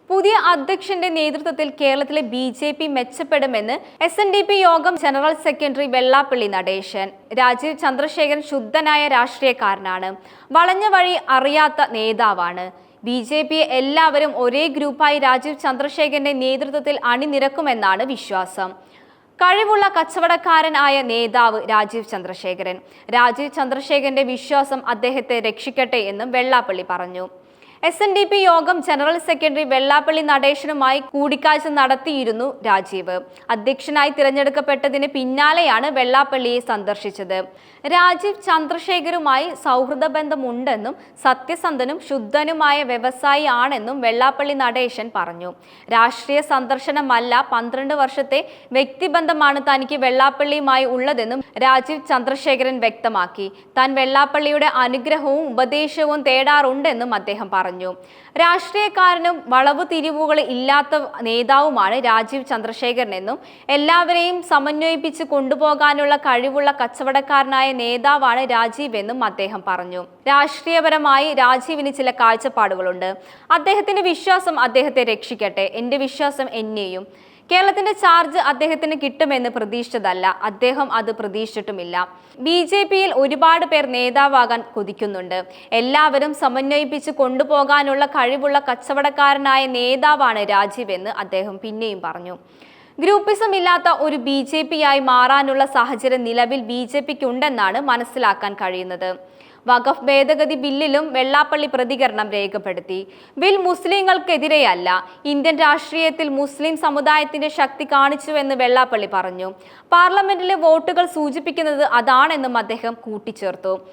പുതിയ അധ്യക്ഷന്റെ നേതൃത്വത്തിൽ കേരളത്തിലെ ബി.ജെ.പി. മെച്ചപ്പെടുമെന്ന് എസ്.എൻ.ഡി.പി. യോഗം ജനറൽ സെക്രട്ടറി വെള്ളാപ്പള്ളി നടേശൻ. രാജീവ് ചന്ദ്രശേഖരൻ ശുദ്ധനായ രാഷ്ട്രീയക്കാരനാണ്, വളഞ്ഞ വഴി അറിയാത്ത നേതാവാണ്. ബി.ജെ.പിയെ എല്ലാവരും ഒരേ ഗ്രൂപ്പായി രാജീവ് ചന്ദ്രശേഖരന്റെ നേതൃത്വത്തിൽ അണിനിരക്കുമെന്നാണ് വിശ്വാസം. കഴിവുള്ള കച്ചവടക്കാരൻ ആയ നേതാവ് രാജീവ് ചന്ദ്രശേഖരൻ. രാജീവ് ചന്ദ്രശേഖരന്റെ വിശ്വാസം അദ്ദേഹത്തെ രക്ഷിക്കട്ടെ എന്നും വെള്ളാപ്പള്ളി പറഞ്ഞു. എസ്.എൻ.ഡി.പി. യോഗം ജനറൽ സെക്രട്ടറി വെള്ളാപ്പള്ളി നടേശനുമായി കൂടിക്കാഴ്ച നടത്തിയിരുന്നു രാജീവ്. അധ്യക്ഷനായി തിരഞ്ഞെടുക്കപ്പെട്ടതിന് പിന്നാലെയാണ് വെള്ളാപ്പള്ളിയെ സന്ദർശിച്ചത്. രാജീവ് ചന്ദ്രശേഖരുമായി സൗഹൃദ ബന്ധമുണ്ടെന്നും സത്യസന്ധനും ശുദ്ധനുമായ വ്യവസായി ആണെന്നും വെള്ളാപ്പള്ളി നടേശൻ പറഞ്ഞു. രാഷ്ട്രീയ സന്ദർശനമല്ല, 12 വർഷത്തെ വ്യക്തിബന്ധമാണ് തനിക്ക് വെള്ളാപ്പള്ളിയുമായി ഉള്ളതെന്നും രാജീവ് ചന്ദ്രശേഖരൻ വ്യക്തമാക്കി. താൻ വെള്ളാപ്പള്ളിയുടെ അനുഗ്രഹവും ഉപദേശവും തേടാറുണ്ടെന്നും അദ്ദേഹം പറഞ്ഞു. രാഷ്ട്രീയക്കാരനും വളവു തിരിവുകൾ ഇല്ലാത്ത നേതാവുമാണ് രാജീവ് ചന്ദ്രശേഖരനെന്നും എല്ലാവരെയും സമന്വയിപ്പിച്ച് കൊണ്ടുപോകാനുള്ള കഴിവുള്ള കച്ചവടക്കാരനായ നേതാവാണ് രാജീവ് എന്നും അദ്ദേഹം പറഞ്ഞു. രാഷ്ട്രീയപരമായി രാജീവിന് ചില കാഴ്ചപ്പാടുകളുണ്ട്. അദ്ദേഹത്തിന്റെ വിശ്വാസം അദ്ദേഹത്തെ രക്ഷിക്കട്ടെ, എന്റെ വിശ്വാസം എന്നെയും. കേരളത്തിന്റെ ചാർജ് അദ്ദേഹത്തിന് കിട്ടുമെന്ന് പ്രതീക്ഷിച്ചതല്ല, അദ്ദേഹം അത് പ്രതീക്ഷിച്ചിട്ടുമില്ല. ബി.ജെ.പിയിൽ ഒരുപാട് പേർ നേതാവാകാൻ കൊതിക്കുന്നുണ്ട്. എല്ലാവരും സമന്വയിപ്പിച്ച് കൊണ്ടുപോകാനുള്ള കഴിവുള്ള കച്ചവടക്കാരനായ നേതാവാണ് രാജീവ് എന്ന് അദ്ദേഹം പിന്നെയും പറഞ്ഞു. ഗ്രൂപ്പിസം ഇല്ലാത്ത ഒരു ബി.ജെ.പിയായി മാറാനുള്ള സാഹചര്യം നിലവിൽ ബി.ജെ.പിക്കുണ്ടെന്നാണ് മനസ്സിലാക്കാൻ കഴിയുന്നത്. വഖഫ് ഭേദഗതി ബില്ലിലും വെള്ളാപ്പള്ളി പ്രതികരണം രേഖപ്പെടുത്തി. ബിൽ മുസ്ലിങ്ങൾക്കെതിരെയല്ല, ഇന്ത്യൻ രാഷ്ട്രീയത്തിൽ മുസ്ലിം സമുദായത്തിന്റെ ശക്തി കാണിച്ചുവെന്ന് വെള്ളാപ്പള്ളി പറഞ്ഞു. പാർലമെന്റിലെ വോട്ടുകൾ സൂചിപ്പിക്കുന്നത് അതാണെന്നും അദ്ദേഹം കൂട്ടിച്ചേർത്തു.